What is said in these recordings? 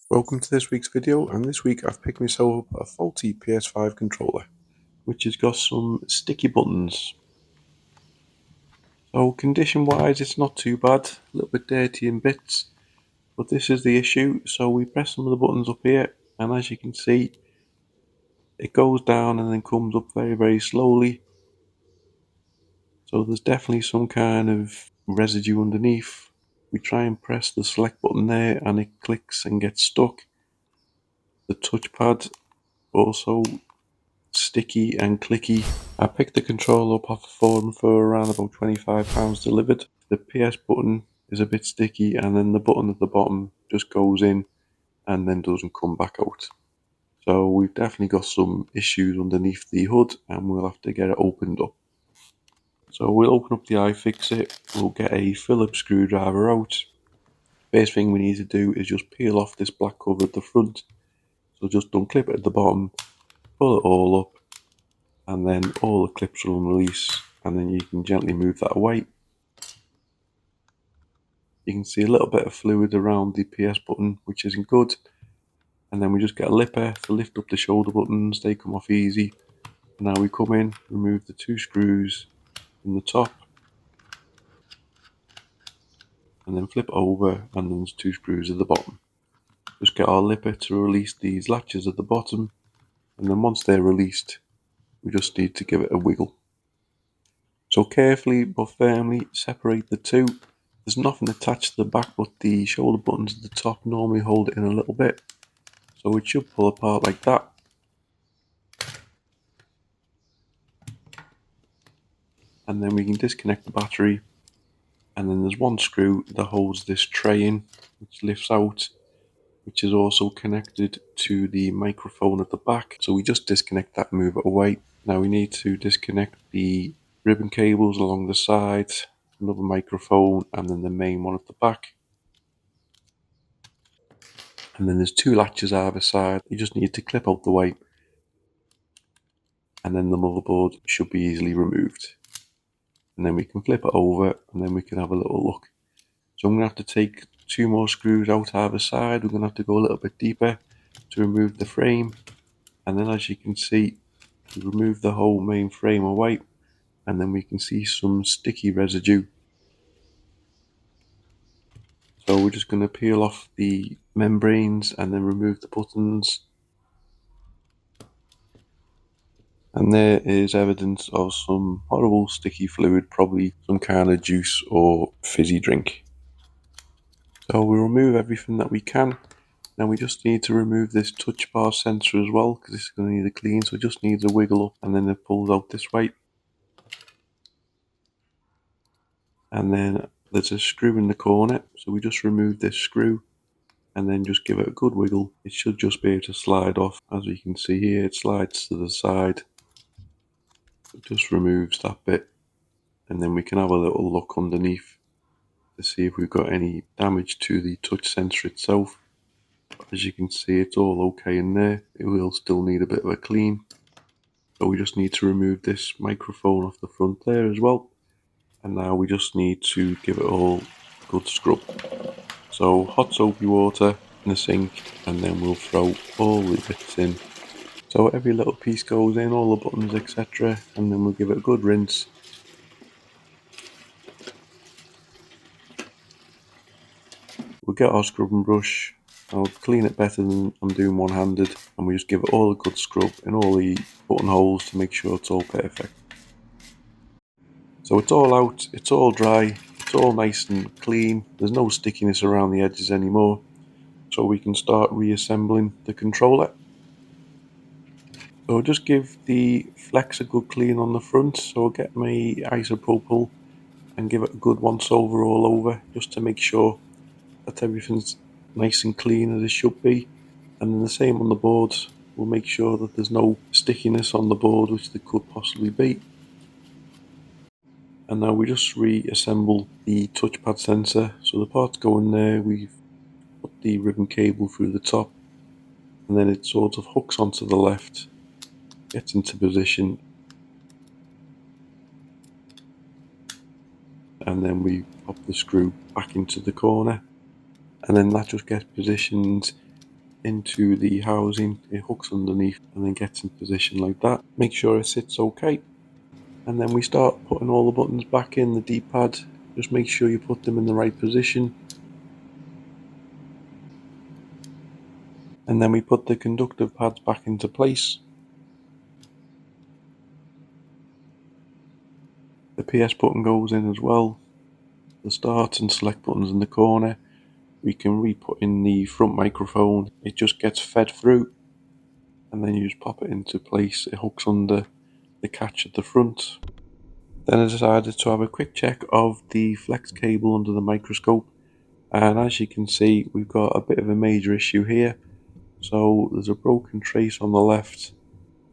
Welcome to this week's video, and this week I've picked myself up a faulty PS5 controller which has got some sticky buttons. So condition wise it's not too bad, a little bit dirty in bits, but this is the issue. So we press some of the buttons up here and as you can see it goes down and then comes up very slowly. So there's definitely some kind of residue underneath. We try and press the select button there and it clicks and gets stuck. The touchpad also sticky and clicky. I picked the controller up off the forum for around about £25 delivered. The PS button is a bit sticky and then the button at the bottom just goes in and then doesn't come back out. So we've definitely got some issues underneath the hood and we'll have to get it opened up. So we'll open up the iFixit, we'll get a Phillips screwdriver out. First thing we need to do is just peel off this black cover at the front. So just unclip it at the bottom, pull it all up, and then all the clips will release and then you can gently move that away. You can see a little bit of fluid around the PS button, which isn't good. And then we just get a lipper to lift up the shoulder buttons, they come off easy. And now we come in, remove the two screws in the top and then flip over and then there's two screws at the bottom. Just get our lipper to release these latches at the bottom and then once they're released we just need to give it a wiggle. So carefully but firmly separate the two. There's nothing attached to the back but the shoulder buttons at the top normally hold it in a little bit. So it should pull apart like that. And then we can disconnect the battery. And then there's one screw that holds this tray in, which lifts out, which is also connected to the microphone at the back. So we just disconnect that and move it away. Now we need to disconnect the ribbon cables along the sides, another microphone, and then the main one at the back. And then there's two latches either side. You just need to clip out the way. And then the motherboard should be easily removed. And then we can flip it over and then we can have a little look. So I'm going to have to take two more screws out either side. We're going to have to go a little bit deeper to remove the frame. And then as you can see, we remove the whole main frame away and then we can see some sticky residue. So we're just going to peel off the membranes and then remove the buttons. And there is evidence of some horrible sticky fluid, probably some kind of juice or fizzy drink. So we'll remove everything that we can. Now we just need to remove this touch bar sensor as well because this is going to need a clean, so it just needs a wiggle up and then it pulls out this way. And then there's a screw in the corner, so we just remove this screw and then just give it a good wiggle. It should just be able to slide off. As you can see here, it slides to the side. It just removes that bit and then we can have a little look underneath to see if we've got any damage to the touch sensor itself. As you can see, it's all okay in there. It will still need a bit of a clean. So we just need to remove this microphone off the front there as well. And now we just need to give it all a good scrub. So hot soapy water in the sink and then we'll throw all the bits in. So every little piece goes in, all the buttons etc. And then we'll give it a good rinse. We'll get our scrubbing brush. I'll clean it better than I'm doing one-handed and we just give it all a good scrub in all the buttonholes to make sure it's all perfect. So it's all out, it's all dry, it's all nice and clean, there's no stickiness around the edges anymore, so we can start reassembling the controller. So I'll just give the flex a good clean on the front, so I'll get my isopropyl and give it a good once over all over, just to make sure that everything's nice and clean as it should be. And then the same on the boards, we'll make sure that there's no stickiness on the board, which there could possibly be. And now we just reassemble the touchpad sensor. So the parts go in there, we've put the ribbon cable through the top, and then it sort of hooks onto the left, gets into position, and then we pop the screw back into the corner, and then that just gets positioned into the housing, it hooks underneath and then gets in position like that. Make sure it sits okay. And then we start putting all the buttons back in the D-pad. Just make sure you put them in the right position. And then we put the conductive pads back into place. The PS button goes in as well. The start and select buttons in the corner. We can re-put in the front microphone. It just gets fed through. And then you just pop it into place. It hooks under the catch at the front. Then I decided to have a quick check of the flex cable under the microscope. And as you can see, we've got a bit of a major issue here. So there's a broken trace on the left,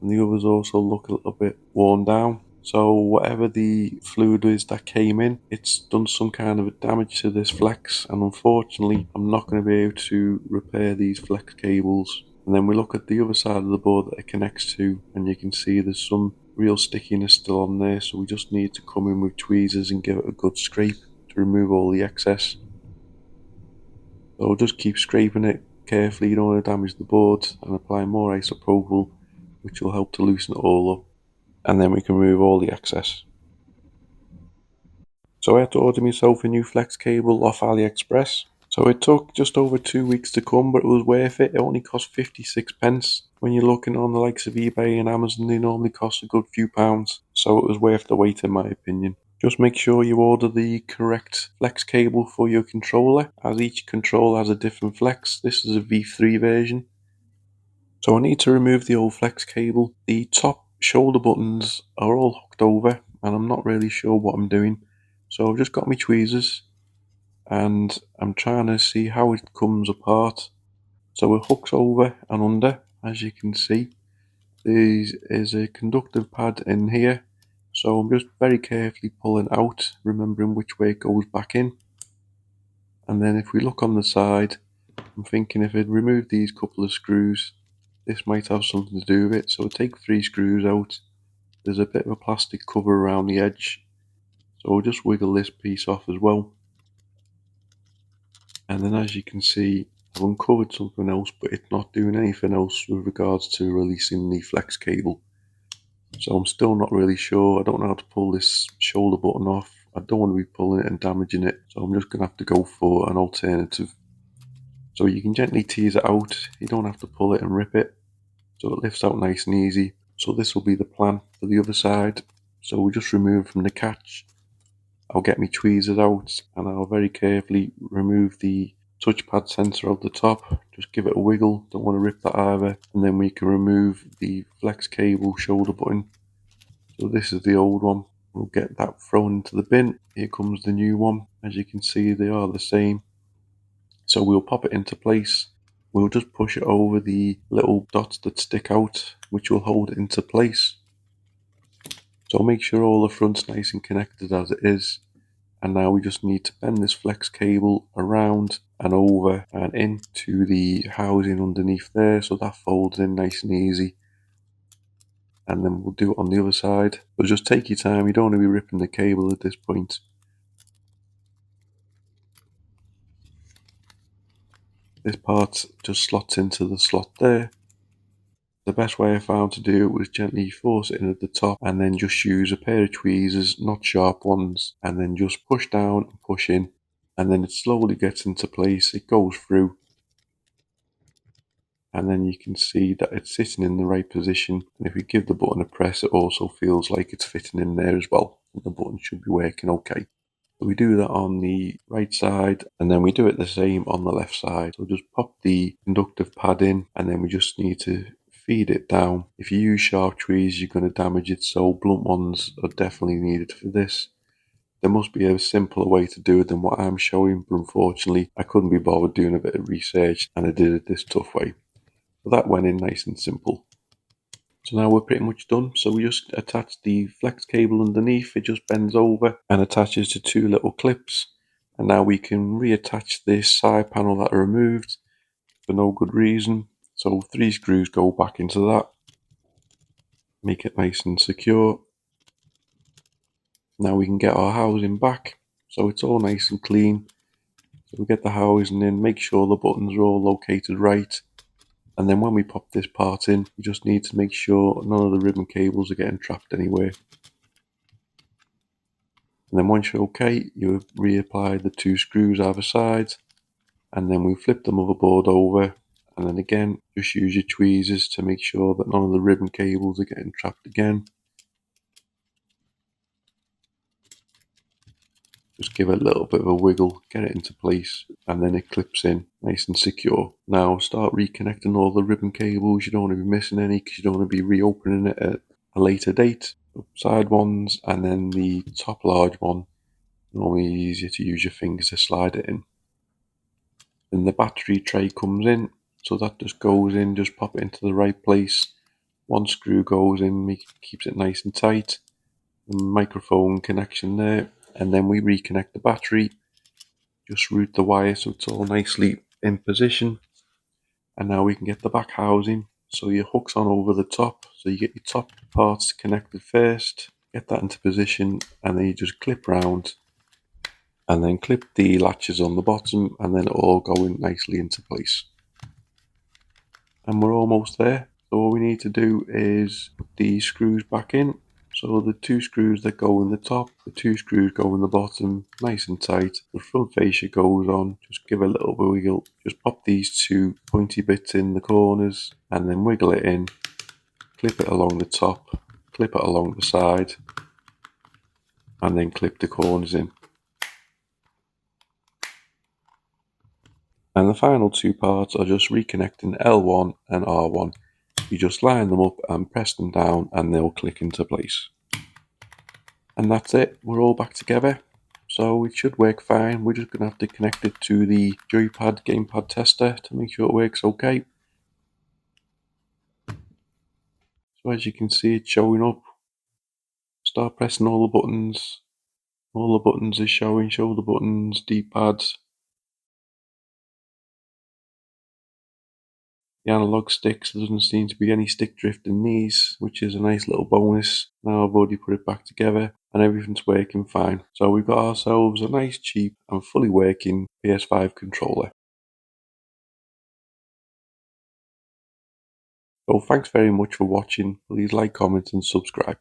and the others also look a little bit worn down. So whatever the fluid is that came in, it's done some kind of damage to this flex, and unfortunately I'm not going to be able to repair these flex cables. And then we look at the other side of the board that it connects to, and you can see there's some real stickiness still on there, so we just need to come in with tweezers and give it a good scrape to remove all the excess. So just keep scraping it carefully, you don't want to damage the board, and apply more isopropyl, which will help to loosen it all up, and then we can remove all the excess. So I had to order myself a new flex cable off AliExpress. So it took just over 2 weeks to come, but it was worth it. It only cost 56 pence. When you're looking on the likes of eBay and Amazon, they normally cost a good few pounds. So it was worth the wait in my opinion. Just make sure you order the correct flex cable for your controller, as each controller has a different flex. This is a V3 version. So I need to remove the old flex cable. The top shoulder buttons are all hooked over, and I'm not really sure what I'm doing. So I've just got my tweezers, and I'm trying to see how it comes apart. So it hooks over and under, as you can see. There is a conductive pad in here, so I'm just very carefully pulling out, remembering which way it goes back in. And then if we look on the side, I'm thinking if I'd remove these couple of screws, this might have something to do with it. So I'll take 3 screws out. There's a bit of a plastic cover around the edge, so I'll just wiggle this piece off as well. And then as you can see, I've uncovered something else, but it's not doing anything else with regards to releasing the flex cable. So I'm still not really sure. I don't know how to pull this shoulder button off. I don't want to be pulling it and damaging it, so I'm just going to have to go for an alternative. So you can gently tease it out. You don't have to pull it and rip it, so it lifts out nice and easy. So this will be the plan for the other side. So we just remove from the catch. I'll get my tweezers out, and I'll very carefully remove the touchpad sensor out the top. Just give it a wiggle, don't want to rip that either. And then we can remove the flex cable shoulder button. So this is the old one. We'll get that thrown into the bin. Here comes the new one. As you can see, they are the same. So we'll pop it into place. We'll just push it over the little dots that stick out, which will hold it into place. So make sure all the front's nice and connected as it is. And now we just need to bend this flex cable around and over and into the housing underneath there, so that folds in nice and easy. And then we'll do it on the other side. But just take your time, you don't want to be ripping the cable at this point. This part just slots into the slot there. The best way I found to do it was gently force it in at the top, and then just use a pair of tweezers, not sharp ones, and then just push down and push in, and then it slowly gets into place. It goes through, and then you can see that it's sitting in the right position. And if we give the button a press, it also feels like it's fitting in there as well, and the button should be working okay. So we do that on the right side, and then we do it the same on the left side. So just pop the conductive pad in, and then we just need to feed it down. If you use sharp tweezers, you're going to damage it, so blunt ones are definitely needed for this. There must be a simpler way to do it than what I'm showing, but unfortunately I couldn't be bothered doing a bit of research, and I did it this tough way. So that went in nice and simple. So now we're pretty much done. So we just attach the flex cable underneath. It just bends over and attaches to 2 little clips. And now we can reattach this side panel that I removed for no good reason. So 3 screws go back into that. Make it nice and secure. Now we can get our housing back. So it's all nice and clean. So we get the housing in, make sure the buttons are all located right. And then when we pop this part in, you just need to make sure none of the ribbon cables are getting trapped anywhere. And then once you're okay, you reapply the 2 screws either side, and then we flip the motherboard over, and then again, just use your tweezers to make sure that none of the ribbon cables are getting trapped again. Just give it a little bit of a wiggle, get it into place, and then it clips in nice and secure. Now start reconnecting all the ribbon cables. You don't want to be missing any because you don't want to be reopening it at a later date. Side ones, and then the top large one, normally easier to use your fingers to slide it in. Then the battery tray comes in, so that just goes in, just pop it into the right place. One screw goes in, keeps it nice and tight. The microphone connection there, and then we reconnect the battery. Just route the wire so it's all nicely in position. And now we can get the back housing. So your hook's on over the top, so you get your top parts connected first, get that into position, and then you just clip round and then clip the latches on the bottom, and then it all going nicely into place. And we're almost there. So all we need to do is put the screws back in. So the 2 screws that go in the top, the 2 screws go in the bottom, nice and tight. The front fascia goes on, just give a little wiggle. Just pop these 2 pointy bits in the corners and then wiggle it in. Clip it along the top, clip it along the side, and then clip the corners in. And the final 2 parts are just reconnecting L1 and R1. You just line them up and press them down and they'll click into place. And that's it, we're all back together. So it should work fine. We're just going to have to connect it to the joypad gamepad tester to make sure it works okay. So as you can see, it's showing up. Start pressing all the buttons. All the buttons are showing, show the buttons, D-pads. The analog sticks, there doesn't seem to be any stick drift in these, which is a nice little bonus. Now I've already put it back together and everything's working fine. So we've got ourselves a nice, cheap and fully working PS5 controller. So thanks very much for watching. Please like, comment and subscribe.